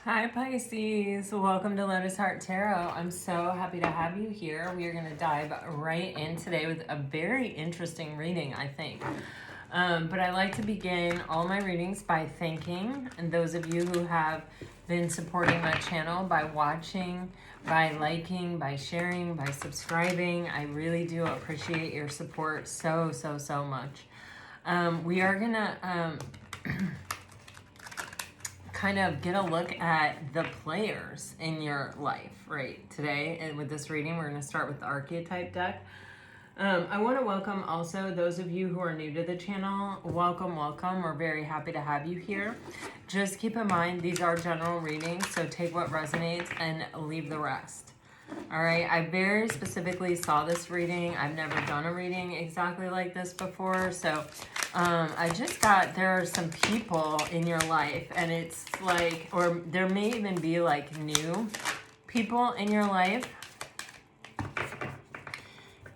Hi Pisces, welcome to Lotus Heart Tarot. I'm so happy to have you here. We are going to dive right in today with a very interesting reading, I think. But I like to begin all my readings by thanking and those of you who have been supporting my channel by watching, by liking, by sharing, by subscribing. I really do appreciate your support so much. We are going to kind of get a look at the players in your life right today. And with this reading, we're going to start with the archetype deck. I want to welcome also those of you who are new to the channel. Welcome. We're very happy to have you here. Just keep in mind, these are general readings, so take what resonates and leave the rest. All right, I very specifically saw this reading. I've never done a reading exactly like this before. So I just got, there are some people in your life and it's like, or there may even be like new people in your life.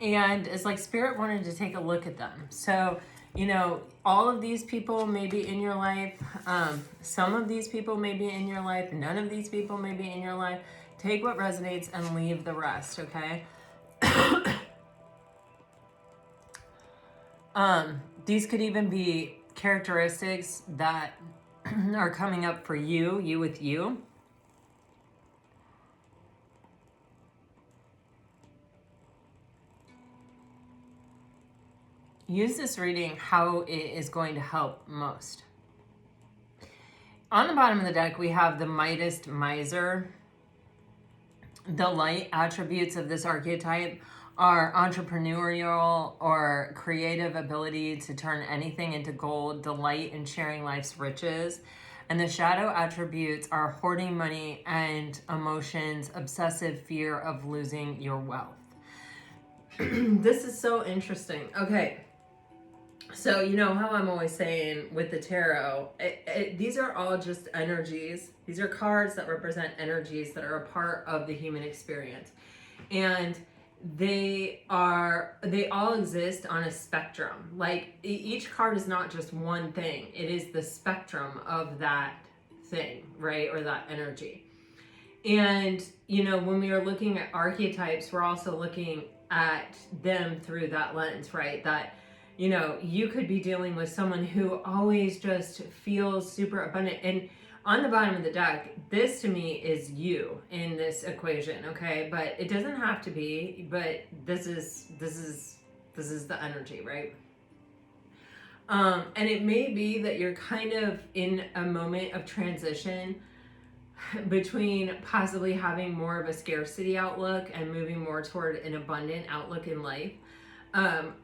And it's like Spirit wanted to take a look at them. So, you know, all of these people may be in your life. Some of these people may be in your life. None of these people may be in your life. Take what resonates and leave the rest, okay? These could even be characteristics that are coming up for you with you. Use this reading how it is going to help most. On the bottom of the deck, we have the Midas miser. The light attributes of this archetype are entrepreneurial or creative ability to turn anything into gold, delight in sharing life's riches. And the shadow attributes are hoarding money and emotions, obsessive fear of losing your wealth. This is so interesting. Okay. So, you know how I'm always saying with the tarot, these are all just energies. These are cards that represent energies that are a part of the human experience. And they all exist on a spectrum. Like each card is not just one thing. It is the spectrum of that thing, right? Or that energy. And, you know, when we are looking at archetypes, we're also looking at them through that lens, right? That, you know, you could be dealing with someone who always just feels super abundant. And on the bottom of the deck, this to me is you in this equation, okay? But it doesn't have to be, but this is the energy, right? And it may be that you're kind of in a moment of transition between possibly having more of a scarcity outlook and moving more toward an abundant outlook in life.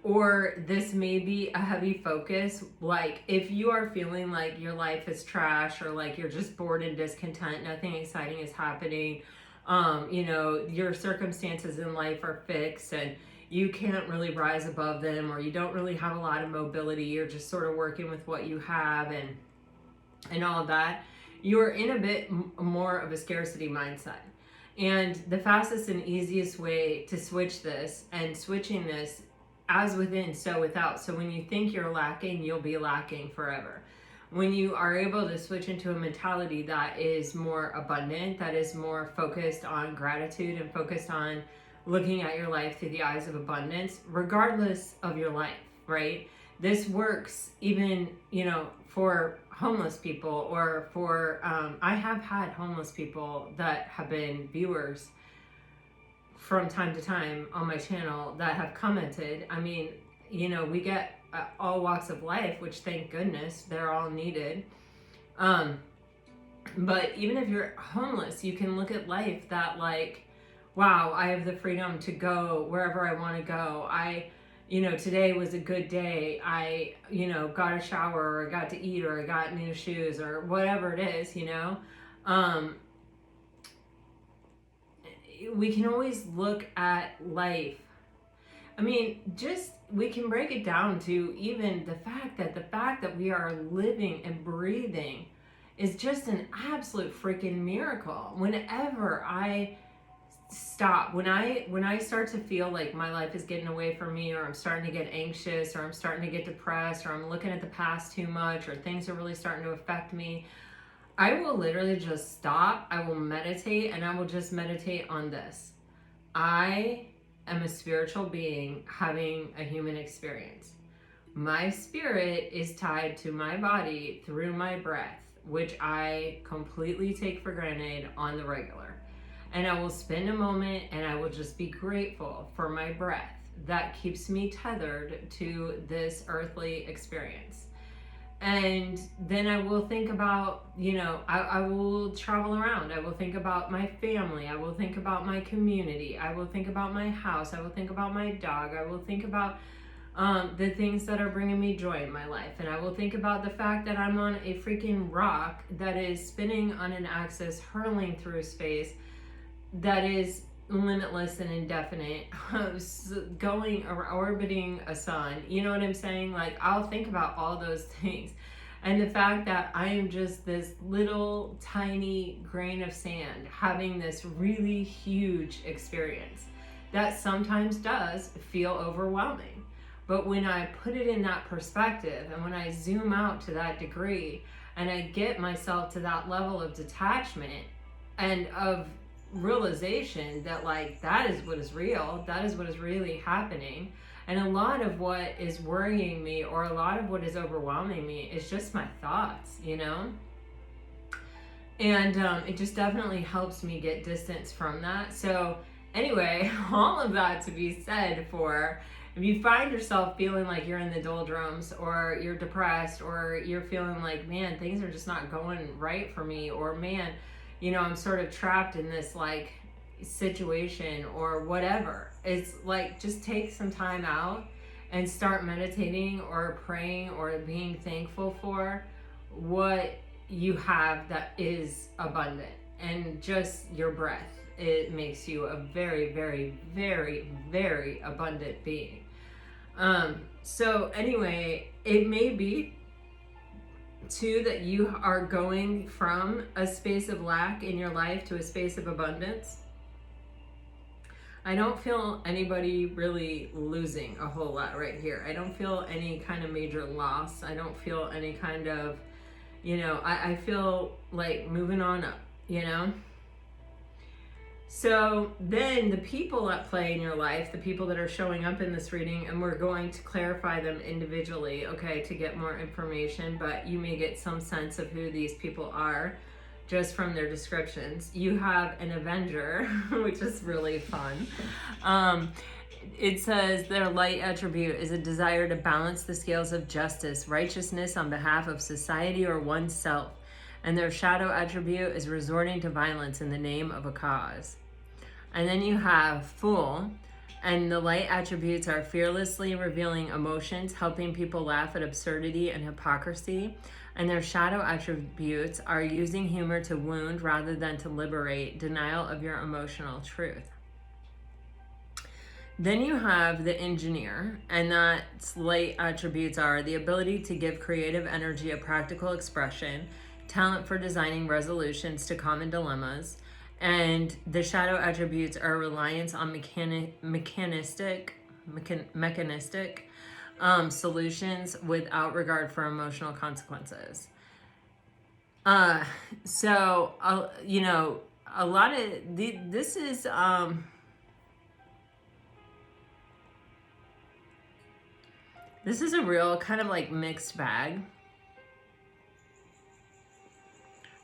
Or this may be a heavy focus, like if you are feeling like your life is trash or like you're just bored and discontent, nothing exciting is happening, you know, your circumstances in life are fixed and you can't really rise above them, or you don't really have a lot of mobility, you're just sort of working with what you have and all of that, you're in a bit more of a scarcity mindset. And the fastest and easiest way to switch this, and switching this as within, so without. So when you think you're lacking, you'll be lacking forever. When you are able to switch into a mentality that is more abundant, that is more focused on gratitude and focused on looking at your life through the eyes of abundance, regardless of your life, right? This works even, you know, for homeless people or for, I have had homeless people that have been viewers from time to time on my channel that have commented. I mean, you know, we get all walks of life, which thank goodness, they're all needed. But even if you're homeless, you can look at life that like, wow, I have the freedom to go wherever I want to go. You know, today was a good day. I, you know, got a shower, or I got to eat, or I got new shoes, or whatever it is, you know. We can always look at life. I mean, just, we can break it down to even the fact that we are living and breathing is just an absolute freaking miracle. Whenever I stop, when I start to feel like my life is getting away from me, or I'm starting to get anxious, or I'm starting to get depressed, or I'm looking at the past too much, or things are really starting to affect me, I will literally just stop. I will meditate, and I will just meditate on this. I am a spiritual being having a human experience. My spirit is tied to my body through my breath, which I completely take for granted on the regular. And I will spend a moment and I will just be grateful for my breath that keeps me tethered to this earthly experience. And then I will think about, I will travel around. I will think about my family. I will think about my community. I will think about my house. I will think about my dog. I will think about the things that are bringing me joy in my life. And I will think about the fact that I'm on a freaking rock that is spinning on an axis, hurling through space, that is limitless and indefinite, going or orbiting a sun. You know what I'm saying? Like, I'll think about all those things. And the fact that I am just this little tiny grain of sand having this really huge experience that sometimes does feel overwhelming. But when I put it in that perspective, and when I zoom out to that degree, and I get myself to that level of detachment and of realization that, like, that is what is real, that is what is really happening. And a lot of what is worrying me, or a lot of what is overwhelming me, is just my thoughts, and it just definitely helps me get distance from that. So anyway, all of that to be said, for if you find yourself feeling like you're in the doldrums, or you're depressed, or you're feeling like, man, things are just not going right for me, or man, I'm sort of trapped in this like situation or whatever. It's like, just take some time out and start meditating or praying or being thankful for what you have that is abundant. And just your breath, it makes you a very, very, very, very abundant being. So anyway, it may be too that you are going from a space of lack in your life to a space of abundance. I don't feel anybody really losing a whole lot right here. I don't feel any kind of major loss. I don't feel any kind of, I feel like moving on up, So then the people at play in your life, the people that are showing up in this reading, and we're going to clarify them individually, okay, to get more information, but you may get some sense of who these people are just from their descriptions. You have an avenger, which is really fun. It says their light attribute is a desire to balance the scales of justice, righteousness on behalf of society or oneself. And their shadow attribute is resorting to violence in the name of a cause. And then you have Fool, and the light attributes are fearlessly revealing emotions, helping people laugh at absurdity and hypocrisy. And their shadow attributes are using humor to wound rather than to liberate, denial of your emotional truth. Then you have the engineer, and that's light attributes are the ability to give creative energy a practical expression, talent for designing resolutions to common dilemmas, and the shadow attributes are reliance on mechanistic solutions without regard for emotional consequences. So a lot of this is a real kind of like mixed bag.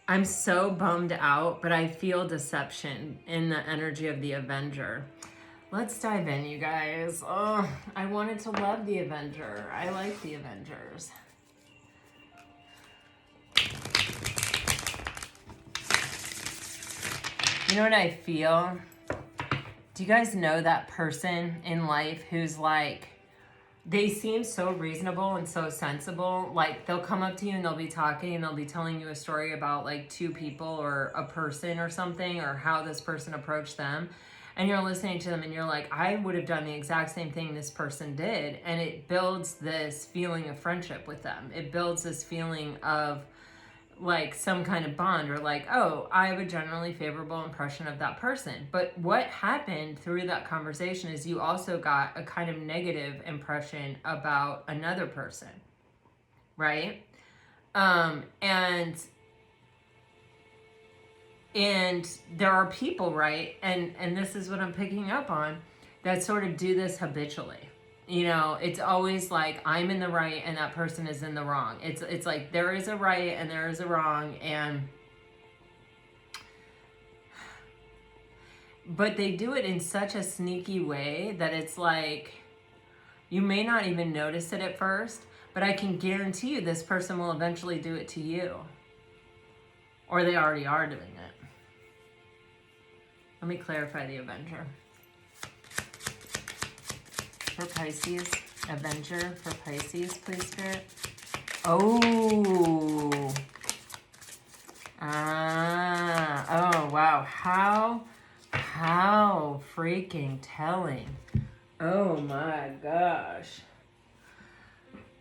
I'm so bummed out, but I feel deception in the energy of the Avenger. Let's dive in, you guys. Oh, I wanted to love the Avenger. I like the Avengers. You know what I feel? Do you guys know that person in life who's like, they seem so reasonable and so sensible? Like, they'll come up to you and they'll be talking and they'll be telling you a story about like two people or a person or something, or how this person approached them. And you're listening to them and you're like, I would have done the exact same thing this person did. And it builds this feeling of friendship with them. It builds this feeling of like some kind of bond, or like, oh, I have a generally favorable impression of that person. But what happened through that conversation is you also got a kind of negative impression about another person, right? And And there are people, right? And this is what I'm picking up on, that sort of do this habitually. You know, it's always like I'm in the right and that person is in the wrong. It's like there is a right and there is a wrong, but they do it in such a sneaky way that it's like you may not even notice it at first, but I can guarantee you this person will eventually do it to you. Or they already are doing it. Let me clarify the Avenger. For Pisces, Avenger for Pisces, please, Spirit. Oh. Oh, wow. How freaking telling. Oh my gosh.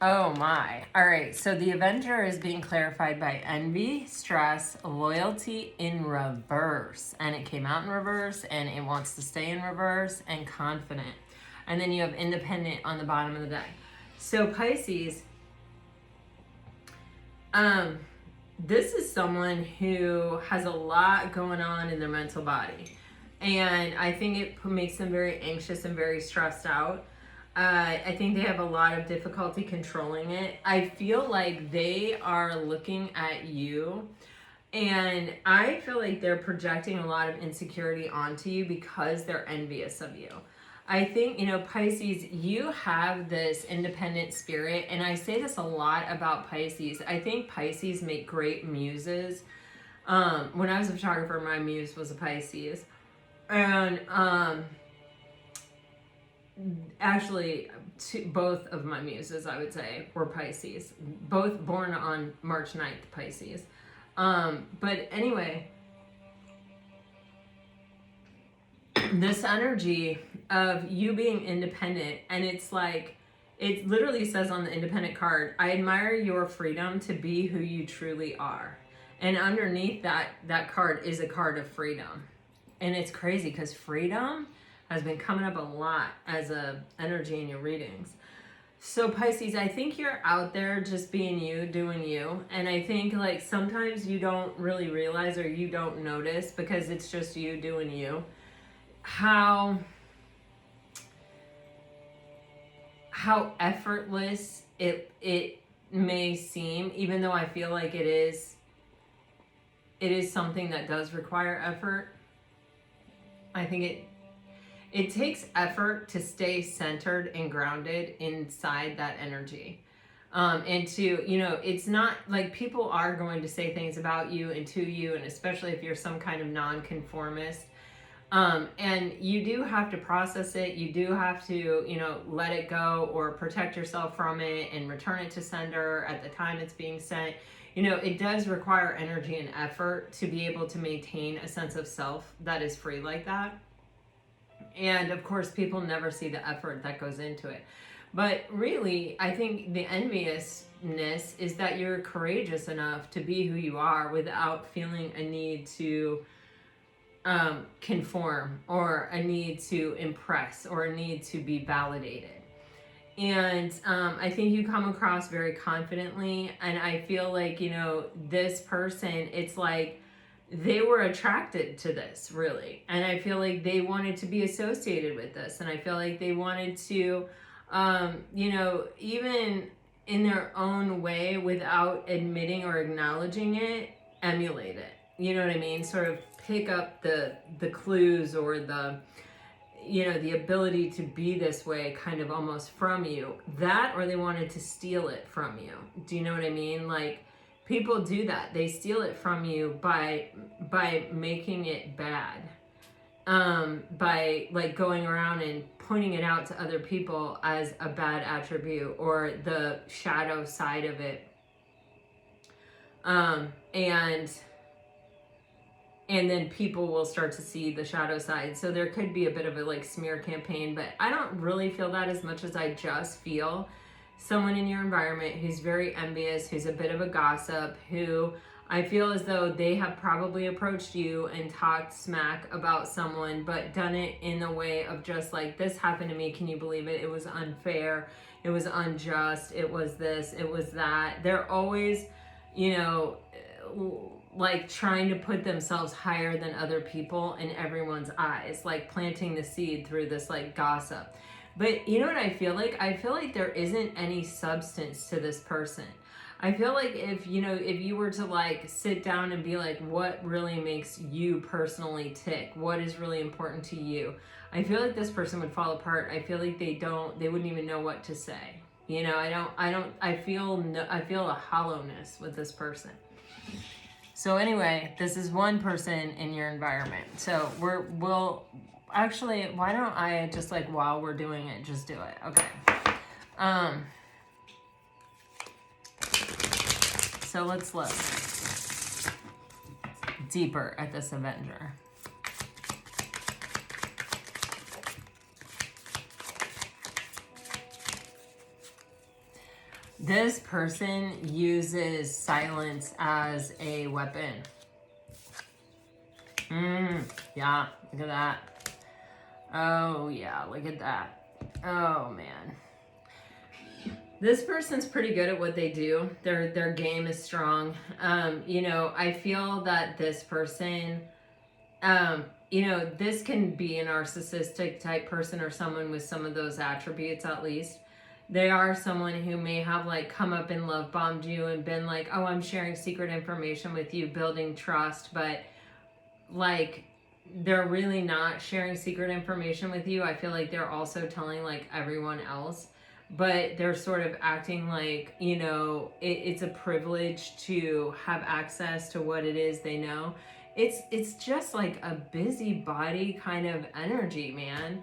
Oh my. All right. So the Avenger is being clarified by envy, stress, loyalty in reverse. And it came out in reverse and it wants to stay in reverse, and confident. And then you have independent on the bottom of the deck. So Pisces, this is someone who has a lot going on in their mental body. And I think it makes them very anxious and very stressed out. I think they have a lot of difficulty controlling it. I feel like they are looking at you, and I feel like they're projecting a lot of insecurity onto you because they're envious of you. I think, you know, Pisces, you have this independent spirit, and I say this a lot about Pisces. I think Pisces make great muses. When I was a photographer, my muse was a Pisces. And actually, both of my muses, I would say, were Pisces. Both born on March 9th, Pisces. But anyway, this energy of you being independent, and it's like, it literally says on the independent card, I admire your freedom to be who you truly are. And underneath that card is a card of freedom. And it's crazy because freedom has been coming up a lot as a energy in your readings. So Pisces, I think you're out there just being you, doing you. And I think like sometimes you don't really realize, or you don't notice because it's just you doing you, how effortless it may seem, even though I feel like it is something that does require effort. I think it takes effort to stay centered and grounded inside that energy. And to, you know, it's not like people are going to say things about you and to you, and especially if you're some kind of nonconformist. And you do have to process it. You do have to, you know, let it go or protect yourself from it and return it to sender at the time it's being sent. You know, it does require energy and effort to be able to maintain a sense of self that is free like that. And of course, people never see the effort that goes into it. But really, I think the enviousness is that you're courageous enough to be who you are without feeling a need to conform, or a need to impress, or a need to be validated. And I think you come across very confidently, and I feel like, you know, this person, it's like they were attracted to this, really. And I feel like they wanted to be associated with this, and I feel like they wanted to, you know, even in their own way, without admitting or acknowledging it, emulate it. You know what I mean? Sort of pick up the clues, or the, you know, the ability to be this way kind of almost from you. That, or they wanted to steal it from you. Do you know what I mean? Like, people do that. They steal it from you by making it bad. By like going around and pointing it out to other people as a bad attribute, or the shadow side of it. And then people will start to see the shadow side. So there could be a bit of a like smear campaign, but I don't really feel that as much as I just feel someone in your environment who's very envious, who's a bit of a gossip, who I feel as though they have probably approached you and talked smack about someone, but done it in a way of just like, this happened to me, can you believe it? It was unfair, it was unjust, it was this, it was that. They're always, you know, like trying to put themselves higher than other people in everyone's eyes, like planting the seed through this like gossip. But you know what I feel like? I feel like there isn't any substance to this person. I feel like if you were to like sit down and be like, what really makes you personally tick? What is really important to you? I feel like this person would fall apart. I feel like they wouldn't even know what to say. You know, I feel a hollowness with this person. So anyway, this is one person in your environment. So we'll actually, why don't I just like while we're doing it, just do it. Okay. So let's look deeper at this avenger. This person uses silence as a weapon. Yeah, look at that. Oh yeah, look at that. Oh man. This person's pretty good at what they do. Their game is strong. You know, I feel that this person, you know, this can be a narcissistic type person or someone with some of those attributes at least. They are someone who may have like come up and love bombed you and been like, oh, I'm sharing secret information with you, building trust, but like they're really not sharing secret information with you. I feel like they're also telling like everyone else, but they're sort of acting like, you know, it's a privilege to have access to what it is they know. It's just like a busybody kind of energy, man.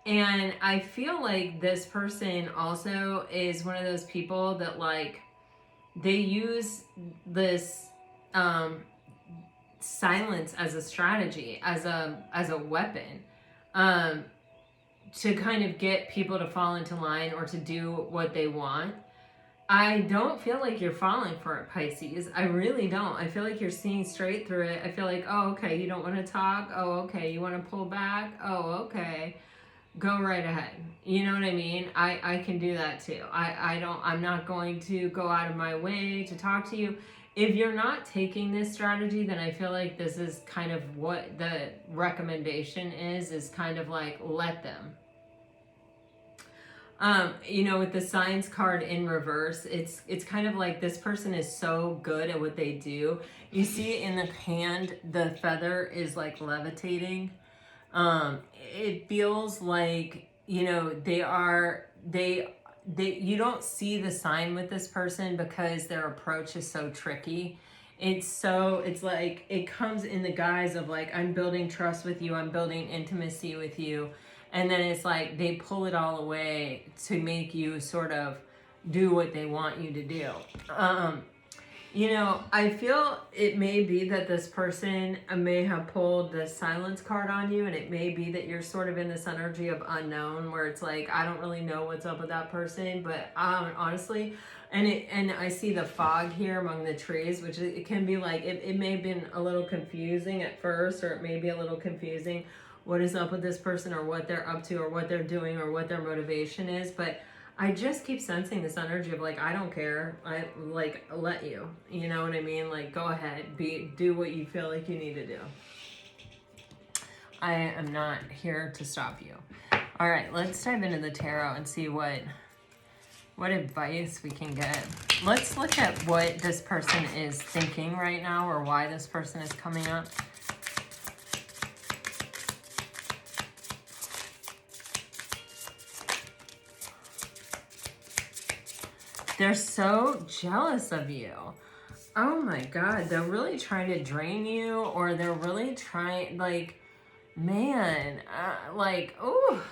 And I feel like this person also is one of those people that like they use this silence as a strategy, as a weapon, to kind of get people to fall into line or to do what they want. I don't feel like you're falling for it, Pisces. I really don't. I feel like you're seeing straight through it. I feel like, oh, okay, you don't want to talk. Oh, okay, you want to pull back. Oh, okay. Go right ahead. You know what I mean? I can do that too. I'm not going to go out of my way to talk to you. If you're not taking this strategy, then I feel like this is kind of what the recommendation is kind of like, let them. You know, with the Signs card in reverse, it's kind of like this person is so good at what they do. You see in the hand, the feather is like levitating. It feels like, you know, you don't see the sign with this person because their approach is so tricky. It's like it comes in the guise of like, I'm building trust with you, I'm building intimacy with you, and then it's like they pull it all away to make you sort of do what they want you to do. You know, I feel it may be that this person may have pulled the silence card on you, and it may be that you're sort of in this energy of unknown where it's like, I don't really know what's up with that person, but honestly, and I see the fog here among the trees, which it can be like, it may have been a little confusing at first, or it may be a little confusing what is up with this person or what they're up to or what they're doing or what their motivation is, but I just keep sensing this energy of like, I don't care. I like, let you, you know what I mean? Like, go ahead, do what you feel like you need to do. I am not here to stop you. All right, let's dive into the tarot and see what advice we can get. Let's look at what this person is thinking right now or why this person is coming up. They're so jealous of you. Oh my God, they're really trying to drain you, or they're really trying, like, man, like, oh.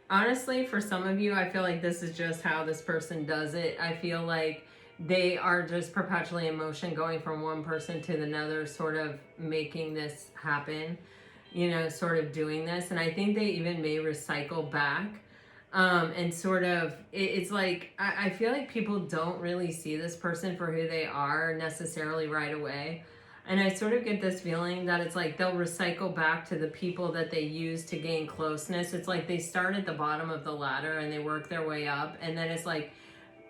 Honestly, for some of you, I feel like this is just how this person does it. I feel like they are just perpetually in motion, going from one person to another, sort of making this happen, you know, sort of doing this. And I think they even may recycle back. And sort of, it's like, I feel like people don't really see this person for who they are necessarily right away. And I sort of get this feeling that it's like they'll recycle back to the people that they use to gain closeness. It's like they start at the bottom of the ladder and they work their way up. And then it's like,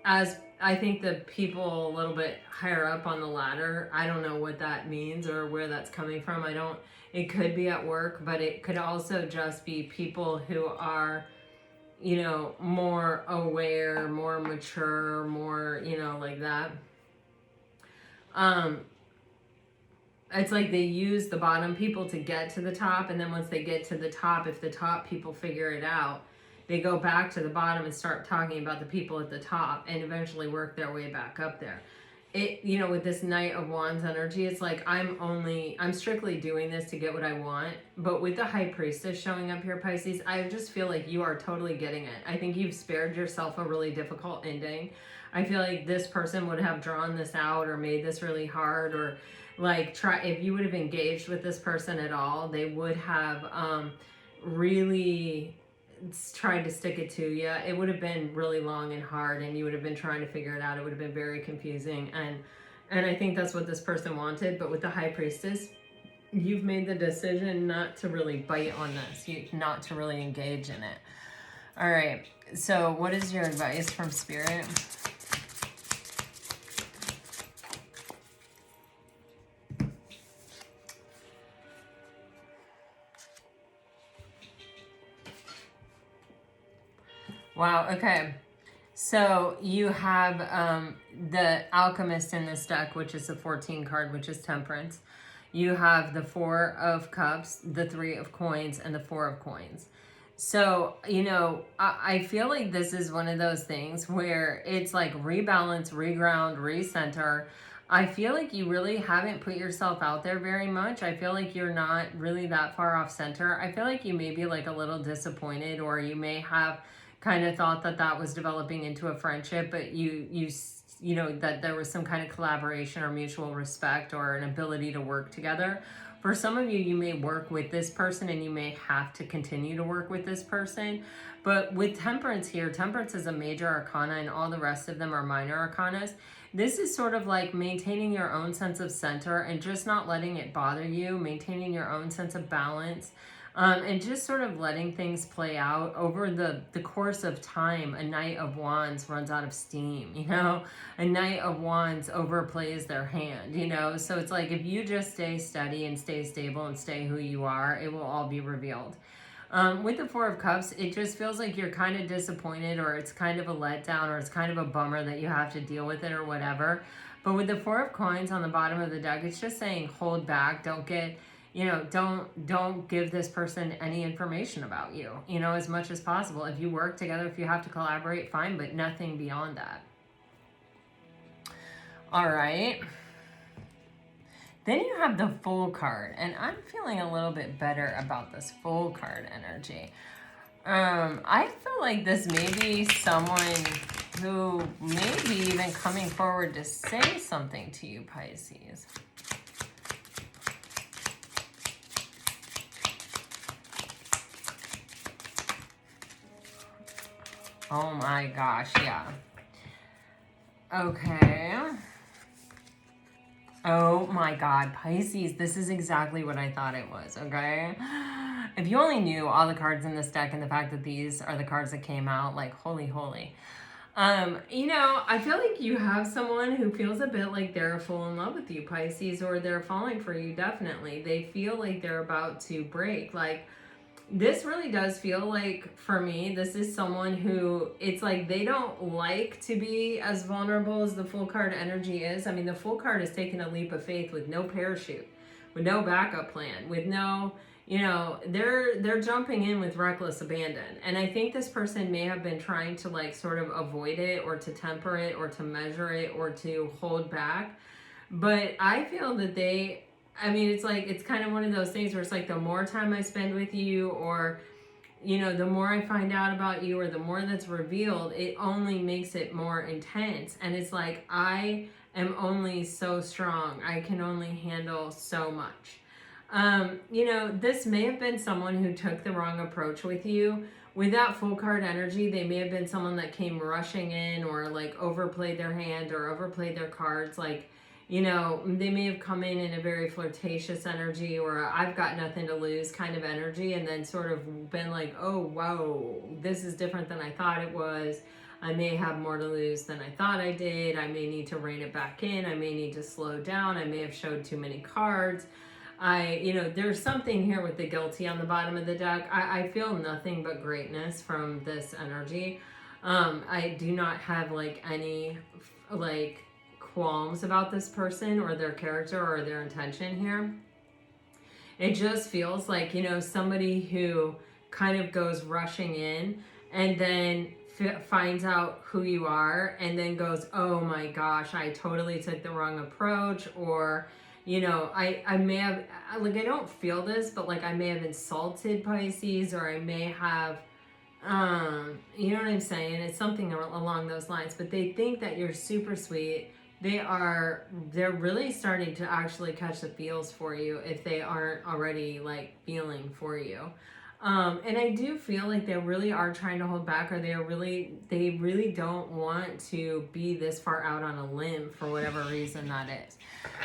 as I think the people a little bit higher up on the ladder, I don't know what that means or where that's coming from. It could be at work, but it could also just be people who are, you know, more aware, more mature, more, you know, like that. It's like they use the bottom people to get to the top, and then once they get to the top, if the top people figure it out, they go back to the bottom and start talking about the people at the top and eventually work their way back up there. It, you know, with this Knight of Wands energy, it's like I'm strictly doing this to get what I want. But with the High Priestess showing up here, Pisces, I just feel like you are totally getting it. I think you've spared yourself a really difficult ending. I feel like this person would have drawn this out or made this really hard, or like if you would have engaged with this person at all, they would have really tried to stick it to you. It would have been really long and hard, and you would have been trying to figure it out. It would have been very confusing, and I think that's what this person wanted. But with the High Priestess, you've made the decision not to really bite on this, not to really engage in it. All right, so what is your advice from Spirit? Wow, okay. So you have the Alchemist in this deck, which is the 14 card, which is Temperance. You have the 4 of Cups, the 3 of Coins, and the 4 of Coins. So, you know, I feel like this is one of those things where it's like rebalance, reground, recenter. I feel like you really haven't put yourself out there very much. I feel like you're not really that far off center. I feel like you may be like a little disappointed, or you may have kind of thought that that was developing into a friendship, but you know, that there was some kind of collaboration or mutual respect or an ability to work together. For some of you, you may work with this person and you may have to continue to work with this person. But with Temperance here, Temperance is a major arcana and all the rest of them are minor arcanas. This is sort of like maintaining your own sense of center and just not letting it bother you, maintaining your own sense of balance. And just sort of letting things play out over the course of time. A Knight of Wands runs out of steam, you know? A Knight of Wands overplays their hand, you know? So it's like if you just stay steady and stay stable and stay who you are, it will all be revealed. With the 4 of Cups, it just feels like you're kind of disappointed, or it's kind of a letdown, or it's kind of a bummer that you have to deal with it or whatever. But with the 4 of Coins on the bottom of the deck, it's just saying hold back, don't get... You know, don't give this person any information about you, you know, as much as possible. If you work together, if you have to collaborate, fine, but nothing beyond that. All right. Then you have the Fool card, and I'm feeling a little bit better about this Fool card energy. I feel like this may be someone who may be even coming forward to say something to you, Pisces. Oh my gosh, yeah. Okay. Oh my God, Pisces, this is exactly what I thought it was, okay? If you only knew all the cards in this deck and the fact that these are the cards that came out, like, holy. You know, I feel like you have someone who feels a bit like they're full in love with you, Pisces, or they're falling for you, definitely. They feel like they're about to break, like, this really does feel like, for me, this is someone who, it's like they don't like to be as vulnerable as the Fool card energy is. I mean, the Fool card is taking a leap of faith with no parachute, with no backup plan, with no, you know, they're jumping in with reckless abandon. And I think this person may have been trying to like sort of avoid it, or to temper it, or to measure it, or to hold back. But I feel that I mean, it's like, it's kind of one of those things where it's like the more time I spend with you, or, you know, the more I find out about you, or the more that's revealed, it only makes it more intense. And it's like, I am only so strong. I can only handle so much. You know, this may have been someone who took the wrong approach with you. With that Fool card energy, they may have been someone that came rushing in, or like overplayed their hand, or overplayed their cards, like, you know, they may have come in a very flirtatious energy, or I've got nothing to lose kind of energy, and then sort of been like, oh, whoa, this is different than I thought it was. I may have more to lose than I thought I did. I may need to rein it back in. I may need to slow down. I may have showed too many cards. There's something here with the guilty on the bottom of the deck. I feel nothing but greatness from this energy. I do not have like any like qualms about this person or their character or their intention here. It just feels like, somebody who kind of goes rushing in and then finds out who you are and then goes, oh my gosh, I totally took the wrong approach. Or, I may have, like, I don't feel this, but like I may have insulted Pisces, or I may have, you know what I'm saying? It's something along those lines, but they think that you're super sweet. They're really starting to actually catch the feels for you if they aren't already like feeling for you. And I do feel like they really are trying to hold back, or they really don't want to be this far out on a limb for whatever reason that is.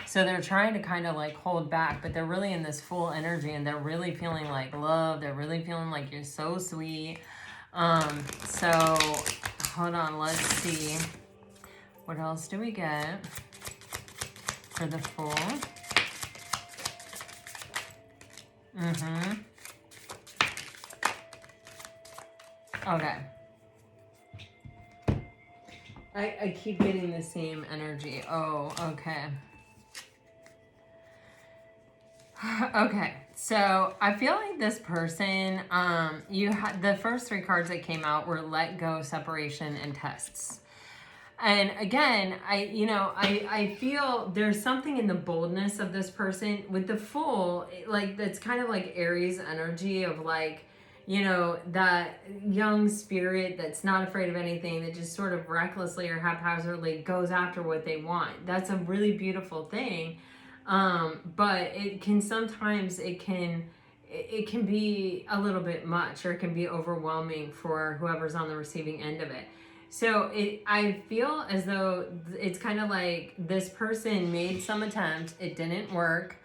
So they're trying to kind of like hold back, but they're really in this full energy, and they're really feeling like love. They're really feeling like you're so sweet. So hold on, let's see. What else do we get for the Fool? Okay. I keep getting the same energy. Oh, okay. Okay, so I feel like this person, you had the first three cards that came out were let go, separation, and tests. And again, I feel there's something in the boldness of this person with the Fool, like that's kind of like Aries energy of like, that young spirit that's not afraid of anything, that just sort of recklessly or haphazardly goes after what they want. That's a really beautiful thing. But it can sometimes, it can be a little bit much, or it can be overwhelming for whoever's on the receiving end of it. So I feel as though it's kind of like this person made some attempt. It didn't work.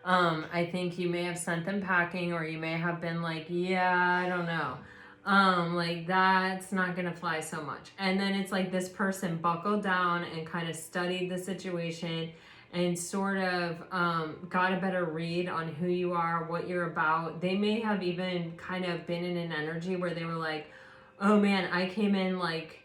I think you may have sent them packing, or you may have been like, yeah, I don't know. Like that's not going to fly so much. And then it's like this person buckled down and kind of studied the situation and sort of got a better read on who you are, what you're about. They may have even kind of been in an energy where they were like, oh man, I came in like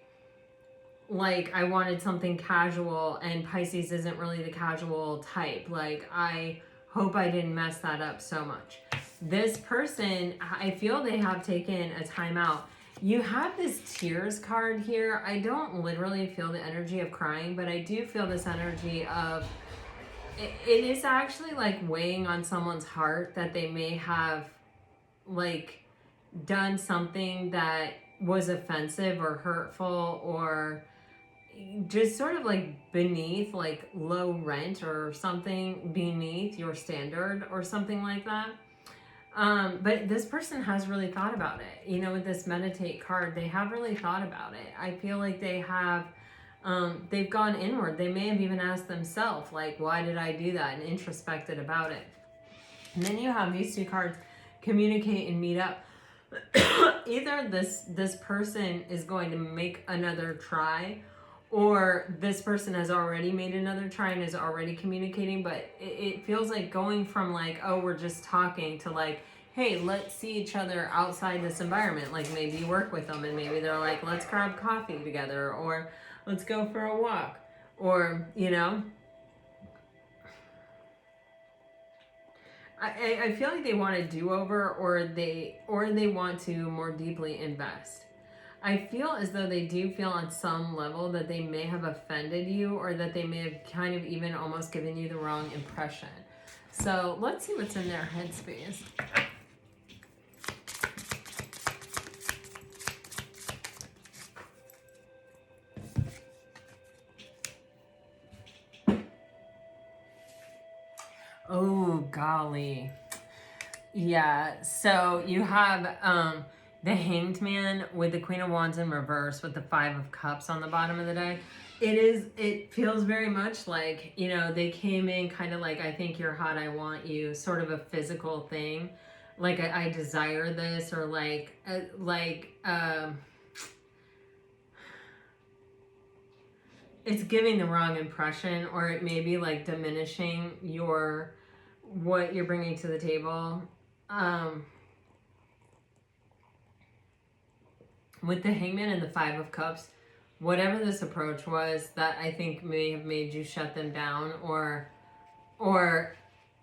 I wanted something casual, and Pisces isn't really the casual type. Like, I hope I didn't mess that up so much. This person, I feel they have taken a time out. You have this tears card here. I don't literally feel the energy of crying, but I do feel this energy of, it is actually like weighing on someone's heart that they may have like done something that was offensive or hurtful, or just sort of like beneath, like low rent or something beneath your standard or something like that. But this person has really thought about it. With this meditate card, they have really thought about it. I feel like they have, they've gone inward. They may have even asked themselves, like, why did I do that? And introspected about it. And then you have these two cards, communicate and meet up. Either this person is going to make another try, or this person has already made another try and is already communicating. But it feels like going from like, oh, we're just talking, to like, hey, let's see each other outside this environment. Like maybe you work with them and maybe they're like, let's grab coffee together, or let's go for a walk, or, I feel like they want a do-over, or they want to more deeply invest. I feel as though they do feel on some level that they may have offended you, or that they may have kind of even almost given you the wrong impression. So let's see what's in their headspace. Oh, golly. Yeah, so you have the Hanged Man with the Queen of Wands in reverse with the Five of Cups on the bottom of the deck. It feels very much like, they came in kind of like, I think you're hot, I want you, sort of a physical thing. Like, I desire this, or it's giving the wrong impression, or it may be like diminishing what you're bringing to the table. With the Hangman and the Five of Cups, whatever this approach was that I think may have made you shut them down, or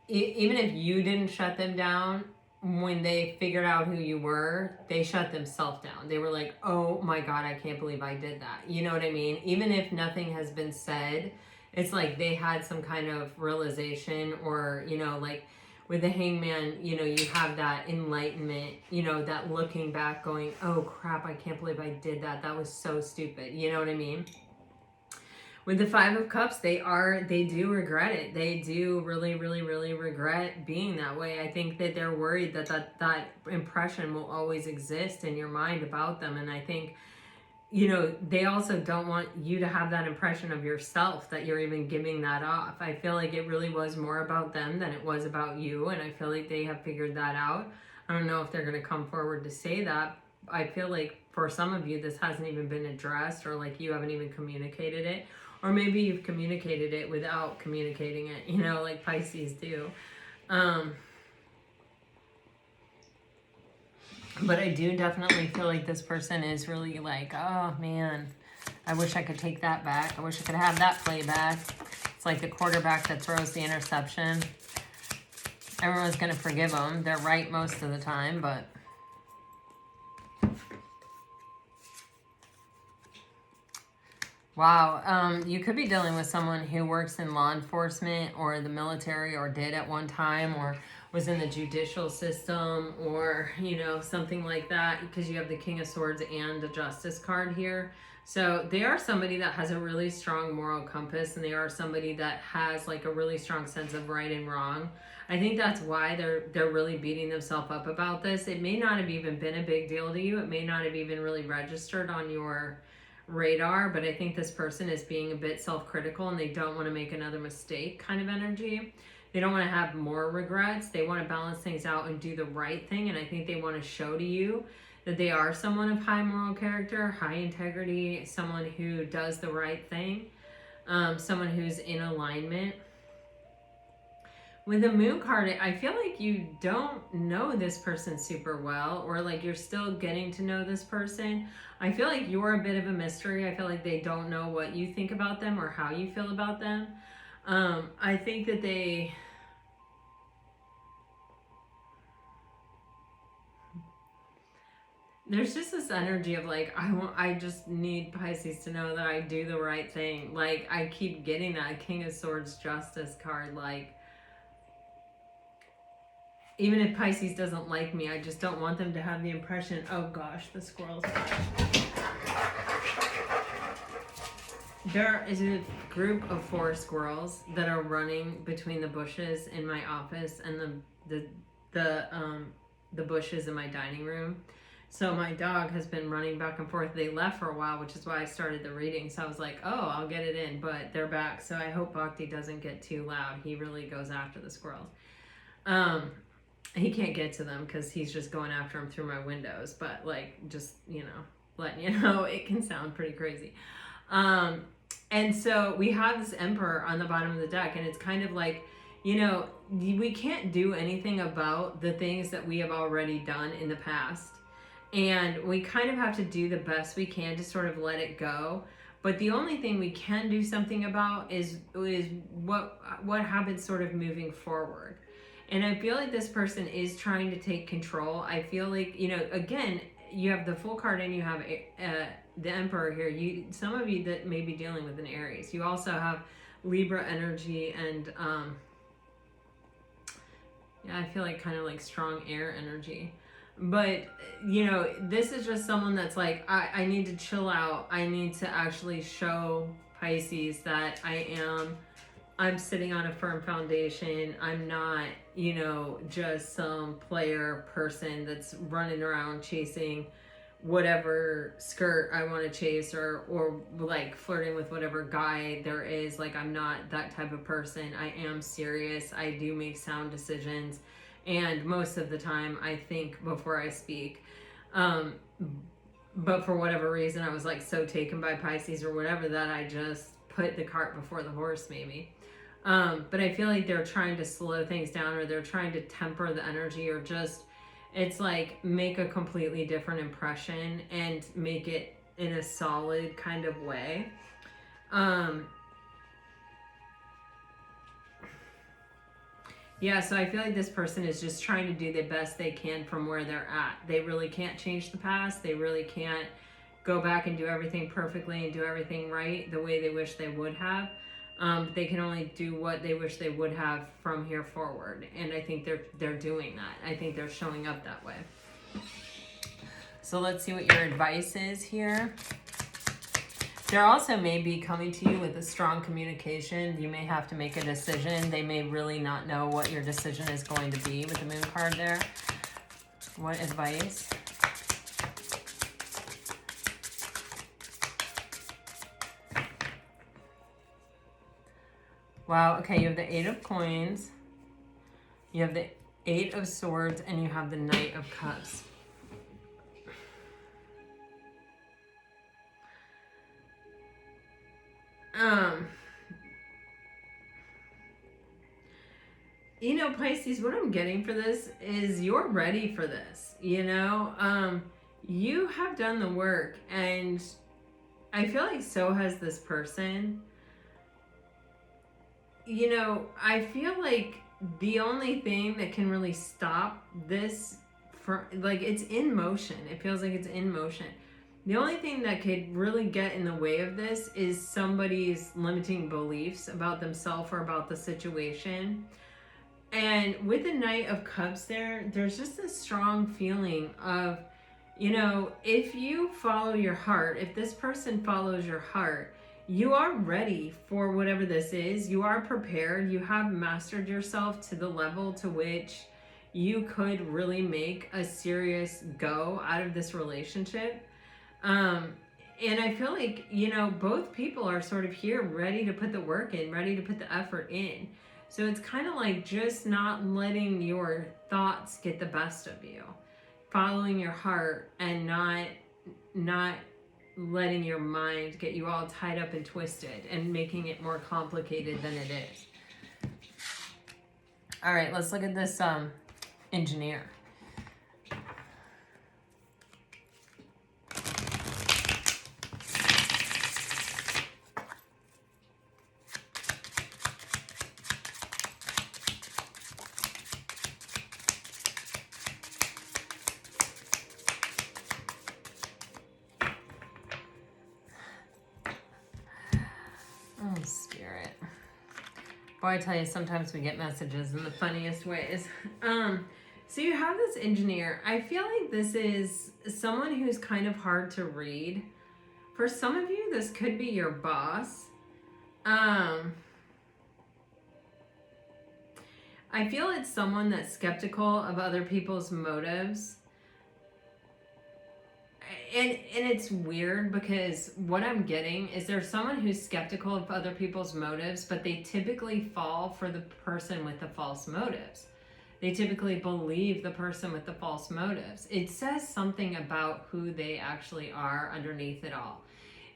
even if you didn't shut them down, when they figured out who you were, they shut themselves down. They were like, oh my God, I can't believe I did that. You know what I mean? Even if nothing has been said, it's like they had some kind of realization, or, you know, like with the Hangman, you know, you have that enlightenment, you know, that looking back going, oh crap, I can't believe I did that. That was so stupid. You know what I mean? With the Five of Cups, they do regret it. They do really, really, really regret being that way. I think that they're worried that impression will always exist in your mind about them. And I think, you know, they also don't want you to have that impression of yourself, that you're even giving that off. I feel like it really was more about them than it was about you. And I feel like they have figured that out. I don't know if they're going to come forward to say that. I feel like for some of you, this hasn't even been addressed, or like you haven't even communicated it. Or maybe you've communicated it without communicating it, you know, like Pisces do. But I do definitely feel like this person is really like, oh man, I wish I could take that back. I wish I could have that play back. It's like the quarterback that throws the interception. Everyone's going to forgive them. They're right most of the time, but... Wow, you could be dealing with someone who works in law enforcement or the military, or did at one time, or was in the judicial system, or, you know, something like that, because you have the King of Swords and the Justice card here. So they are somebody that has a really strong moral compass, and they are somebody that has like a really strong sense of right and wrong. I think that's why they're really beating themselves up about this. It may not have even been a big deal to you. It may not have even really registered on your radar, but I think this person is being a bit self-critical, and they don't want to make another mistake kind of energy. They don't want to have more regrets. They want to balance things out and do the right thing. And I think they want to show to you that they are someone of high moral character, high integrity, someone who does the right thing, someone who's in alignment. With the Moon card, I feel like you don't know this person super well, or like you're still getting to know this person. I feel like you're a bit of a mystery. I feel like they don't know what you think about them or how you feel about them. I think that there's just this energy of like, I just need Pisces to know that I do the right thing. Like, I keep getting that King of Swords Justice card, like, even if Pisces doesn't like me, I just don't want them to have the impression, oh gosh, the squirrel's back. There is a group of 4 squirrels that are running between the bushes in my office and the bushes in my dining room. So my dog has been running back and forth. They left for a while, which is why I started the reading. So I was like, oh, I'll get it in, but they're back. So I hope Bhakti doesn't get too loud. He really goes after the squirrels. He can't get to them because he's just going after them through my windows. But like, just, you know, letting you know, it can sound pretty crazy. And so we have this Emperor on the bottom of the deck, and it's kind of like, you know, we can't do anything about the things that we have already done in the past. And we kind of have to do the best we can to sort of let it go. But the only thing we can do something about is what happens sort of moving forward. And I feel like this person is trying to take control. I feel like, you know, again, you have the Fool card and you have the Emperor here. Some of you that may be dealing with an Aries. You also have Libra energy and yeah, I feel like kind of like strong air energy. But, you know, this is just someone that's like, I need to chill out. I need to actually show Pisces that I'm sitting on a firm foundation. I'm not, you know, just some player person that's running around chasing whatever skirt I want to chase, or like flirting with whatever guy there is. Like, I'm not that type of person. I am serious. I do make sound decisions. And most of the time I think before I speak. But for whatever reason, I was like so taken by Pisces or whatever that I just put the cart before the horse maybe. But I feel like they're trying to slow things down, or they're trying to temper the energy, or just, it's like make a completely different impression and make it in a solid kind of way. Yeah, so I feel like this person is just trying to do the best they can from where they're at. They really can't change the past. They really can't go back and do everything perfectly and do everything right the way they wish they would have. They can only do what they wish they would have from here forward. And I think they're doing that. I think they're showing up that way. So let's see what your advice is here. There also may be coming to you with a strong communication. You may have to make a decision. They may really not know what your decision is going to be with the moon card there. What advice? Wow, okay, you have the 8 of coins, you have the 8 of swords, and you have the Knight of Cups. You know, Pisces, what I'm getting for this is you're ready for this, you know? You have done the work, and I feel like so has this person. You know, I feel like the only thing that can really stop this, like, it's in motion. It feels like it's in motion. The only thing that could really get in the way of this is somebody's limiting beliefs about themselves or about the situation. And with the Knight of Cups there's just a strong feeling of, you know, if you follow your heart, if this person follows your heart, you are ready for whatever this is. You are prepared. You have mastered yourself to the level to which you could really make a serious go out of this relationship. And I feel like, you know, both people are sort of here ready to put the work in, ready to put the effort in. So it's kind of like just not letting your thoughts get the best of you, following your heart, and not letting your mind get you all tied up and twisted and making it more complicated than it is. All right, let's look at this engineer. Spirit. Boy, I tell you, sometimes we get messages in the funniest ways. So you have this engineer. I feel like this is someone who's kind of hard to read. For some of you, this could be your boss. I feel it's someone that's skeptical of other people's motives. And it's weird because what I'm getting is there's someone who's skeptical of other people's motives, but they typically fall for the person with the false motives. They typically believe the person with the false motives. It says something about who they actually are underneath it all.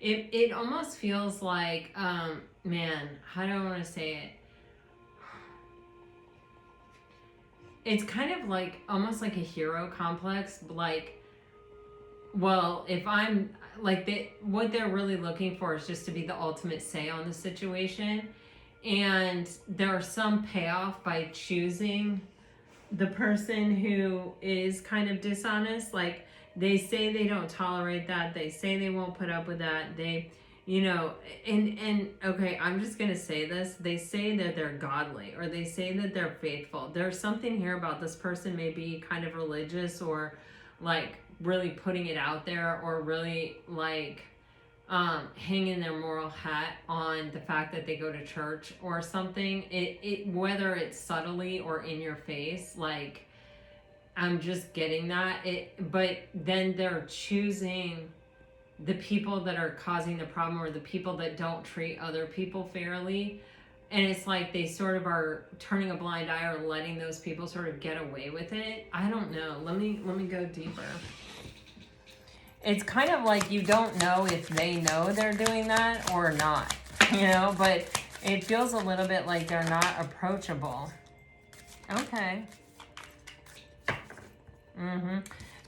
It almost feels like, man, how do I want to say it? It's kind of like, almost like a hero complex, like, well, if I'm like, what they're really looking for is just to be the ultimate say on the situation. And there's some payoff by choosing the person who is kind of dishonest. Like, they say they don't tolerate that. They say they won't put up with that. They, you know, and okay, I'm just going to say this. They say that they're godly, or they say that they're faithful. There's something here about this person may be kind of religious, or like really putting it out there, or really like hanging their moral hat on the fact that they go to church or something. It whether it's subtly or in your face, like, I'm just getting that. But then they're choosing the people that are causing the problem, or the people that don't treat other people fairly. And it's like they sort of are turning a blind eye, or letting those people sort of get away with it. I don't know. Let me go deeper. It's kind of like you don't know if they know they're doing that or not. you know, but it feels a little bit like they're not approachable. Okay.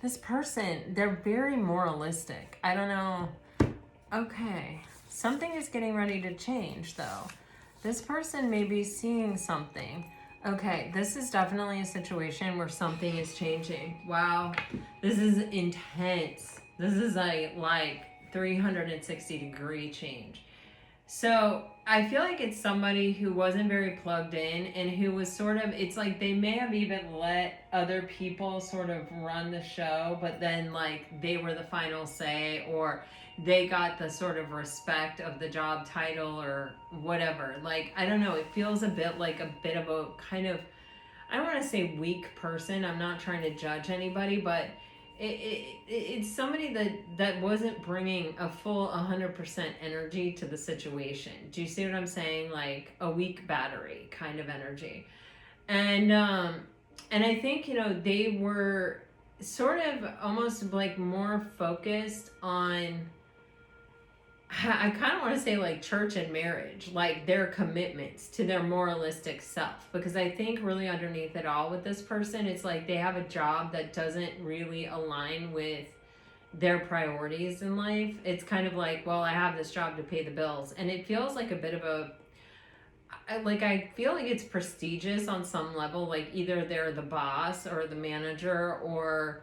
This person, they're very moralistic. I don't know. Okay. Something is getting ready to change, though. This person may be seeing something. Okay, this is definitely a situation where something is changing. Wow, this is intense. This is like 360-degree change. So I feel like it's somebody who wasn't very plugged in and who was sort of, it's like they may have even let other people sort of run the show, but then like they were the final say, or they got the sort of respect of the job title or whatever. Like, I don't know, it feels a bit like a bit of a kind of, I don't want to say weak person. I'm not trying to judge anybody, but it's somebody that wasn't bringing a full 100% energy to the situation. Do you see what I'm saying? Like a weak battery kind of energy. And I think, you know, they were sort of almost like more focused on, I kind of want to say like church and marriage, like their commitments to their moralistic self. Because I think really underneath it all with this person, it's like they have a job that doesn't really align with their priorities in life. It's kind of like, well, I have this job to pay the bills. And it feels like a bit of a, like, I feel like it's prestigious on some level. Like either they're the boss or the manager, or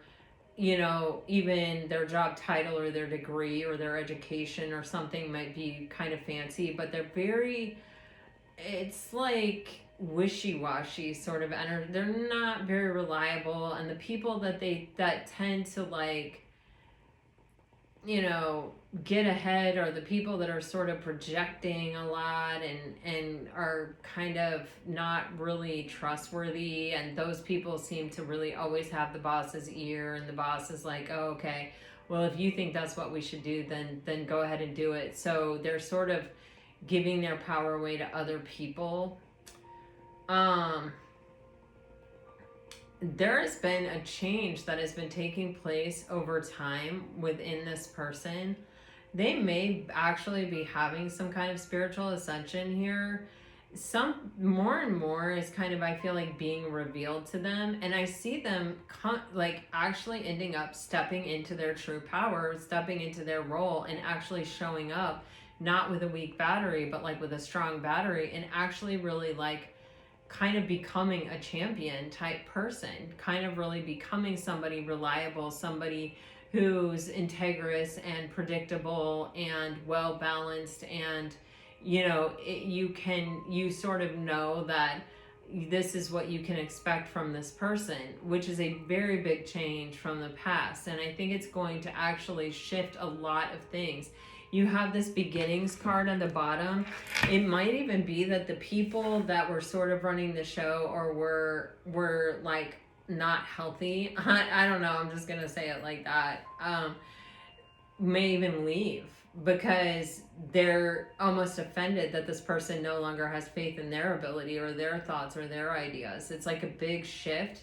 you know, even their job title or their degree or their education or something might be kind of fancy, but they're very, it's like wishy-washy sort of energy. They're not very reliable, and the people that tend to like, you know, get ahead are the people that are sort of projecting a lot and are kind of not really trustworthy, and those people seem to really always have the boss's ear, and the boss is like, oh, okay, well, if you think that's what we should do, then go ahead and do it. So they're sort of giving their power away to other people. There has been a change that has been taking place over time within this person. They may actually be having some kind of spiritual ascension here. Some more and more is kind of, I feel like, being revealed to them, and I see them like actually ending up stepping into their true power, stepping into their role, and actually showing up not with a weak battery, but like with a strong battery, and actually really like kind of becoming a champion type person, kind of really becoming somebody reliable, somebody who's integrous and predictable and well balanced, and you know, you sort of know that this is what you can expect from this person, which is a very big change from the past. And I think it's going to actually shift a lot of things. You have this beginnings card on the bottom. It might even be that the people that were sort of running the show or were like not healthy, I don't know, I'm just gonna say it like that, may even leave because they're almost offended that this person no longer has faith in their ability or their thoughts or their ideas. It's like a big shift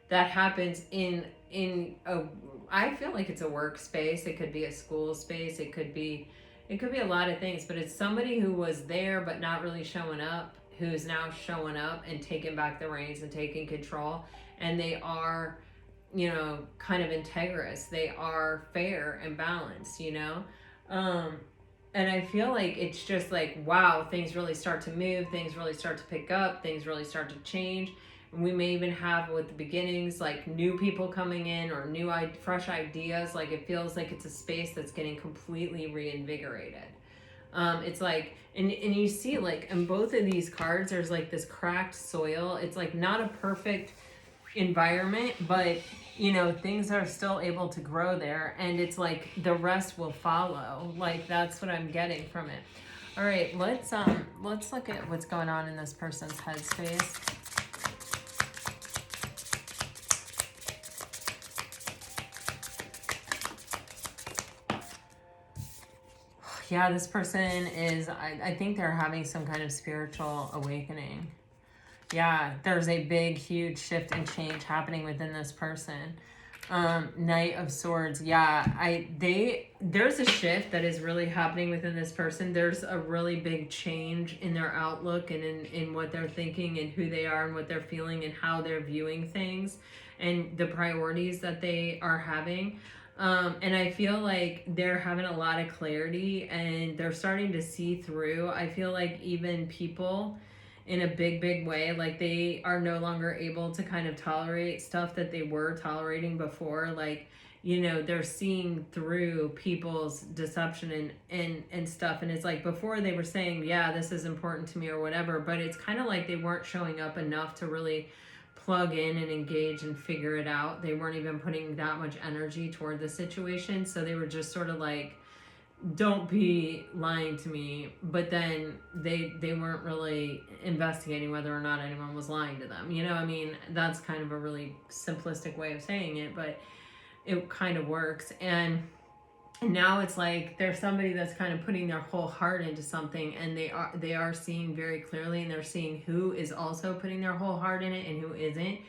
that happens in a, I feel like it's a workspace. It could be a school space. It could be a lot of things, but it's somebody who was there but not really showing up, who's now showing up and taking back the reins and taking control. And they are, you know, kind of integrous. They are fair and balanced, you know? And I feel like it's just like, wow, things really start to move, things really start to pick up, things really start to change. And we may even have with the beginnings, like new people coming in or new fresh ideas. Like it feels like it's a space that's getting completely reinvigorated. It's like, and you see like in both of these cards, there's like this cracked soil. It's like not a perfect environment, but you know, things are still able to grow there, and it's like the rest will follow. Like that's what I'm getting from it. All right, let's look at what's going on in this person's headspace. Yeah, this person is, I think they're having some kind of spiritual awakening. Yeah, there's a big, huge shift and change happening within this person. Knight of Swords. Yeah, there's a shift that is really happening within this person. There's a really big change in their outlook and in what they're thinking and who they are and what they're feeling and how they're viewing things and the priorities that they are having. And I feel like they're having a lot of clarity and they're starting to see through. I feel like even people in a big way, like they are no longer able to kind of tolerate stuff that they were tolerating before. Like, you know, they're seeing through people's deception and stuff. And it's like before they were saying, yeah, this is important to me or whatever, but it's kind of like they weren't showing up enough to really plug in and engage and figure it out. They weren't even putting that much energy toward the situation. So they were just sort of like, don't be lying to me. But then they weren't really investigating whether or not anyone was lying to them. You know, I mean, that's kind of a really simplistic way of saying it, but it kind of works. And now it's like there's somebody that's kind of putting their whole heart into something, and they are seeing very clearly, and they're seeing who is also putting their whole heart in it and who isn't.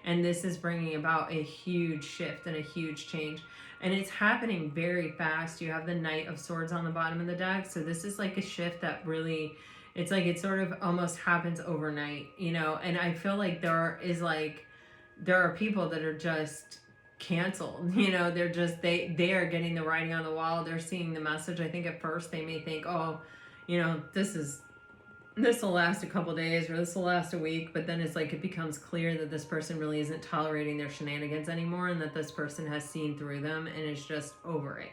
And this is bringing about a huge shift and a huge change. And it's happening very fast. You have the Knight of Swords on the bottom of the deck. So this is like a shift that really, it's like it sort of almost happens overnight, you know? And I feel like there are people that are just canceled, you know? They're just, they are getting the writing on the wall. They're seeing the message. I think at first they may think, oh, you know, this will last a couple days or this will last a week, but then it's like it becomes clear that this person really isn't tolerating their shenanigans anymore and that this person has seen through them and is just over it.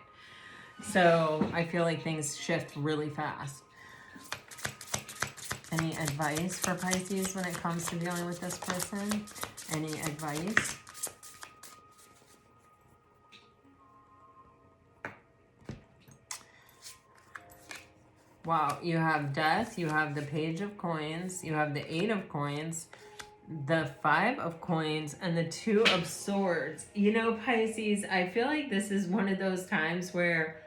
So I feel like things shift really fast. Any advice for Pisces when it comes to dealing with this person? Any advice? Wow, you have Death, you have the Page of Coins, you have the 8 of Coins, the 5 of Coins, and the 2 of Swords. You know, Pisces, I feel like this is one of those times where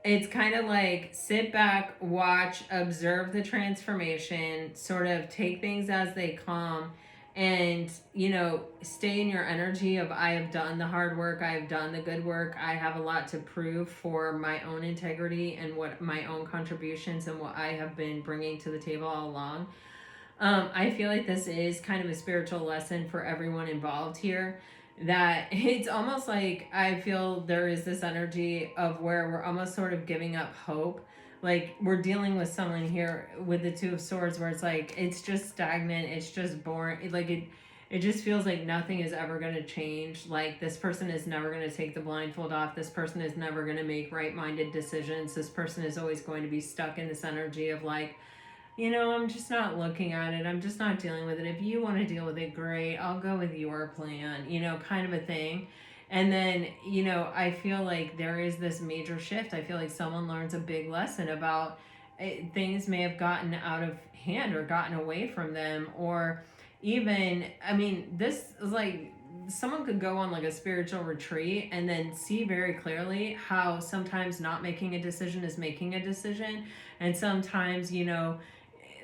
it's kind of like sit back, watch, observe the transformation, sort of take things as they come, and, you know, stay in your energy of I have done the hard work, I have done the good work, I have a lot to prove for my own integrity and what my own contributions and what I have been bringing to the table all along. I feel like this is kind of a spiritual lesson for everyone involved here, that it's almost like I feel there is this energy of where we're almost sort of giving up hope. Like we're dealing with someone here with the 2 of Swords where it's like it's just stagnant, it's just boring. Like it just feels like nothing is ever going to change. Like this person is never going to take the blindfold off. This person is never going to make right-minded decisions. This person is always going to be stuck in this energy of like, you know, I'm just not looking at it. I'm just not dealing with it. If you want to deal with it, great. I'll go with your plan, you know, kind of a thing. And then, you know, I feel like there is this major shift. I feel like someone learns a big lesson about things may have gotten out of hand or gotten away from them. Or even, I mean, this is like someone could go on like a spiritual retreat and then see very clearly how sometimes not making a decision is making a decision. And sometimes, you know,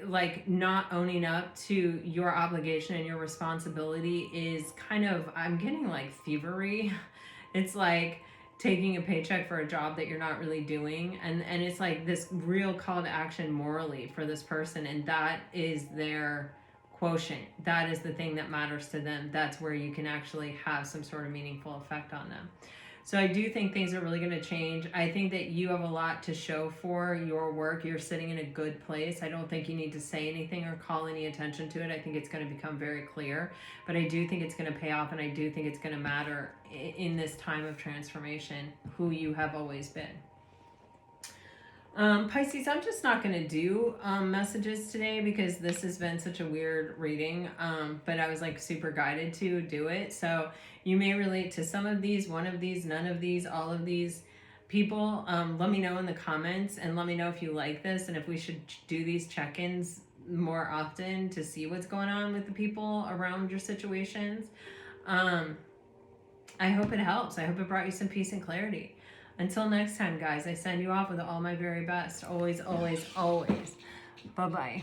like not owning up to your obligation and your responsibility is kind of, I'm getting like thievery. It's like taking a paycheck for a job that you're not really doing. And it's like this real call to action morally for this person. And that is their quotient. That is the thing that matters to them. That's where you can actually have some sort of meaningful effect on them. So I do think things are really going to change. I think that you have a lot to show for your work. You're sitting in a good place. I don't think you need to say anything or call any attention to it. I think it's going to become very clear. But I do think it's going to pay off, and I do think it's going to matter in this time of transformation who you have always been. Pisces, I'm just not going to do messages today because this has been such a weird reading, but I was like super guided to do it. So you may relate to some of these, one of these, none of these, all of these people. Let me know in the comments and let me know if you like this and if we should do these check-ins more often to see what's going on with the people around your situations. I hope it helps. I hope it brought you some peace and clarity. Until next time, guys, I send you off with all my very best. Always, always, always. Bye-bye.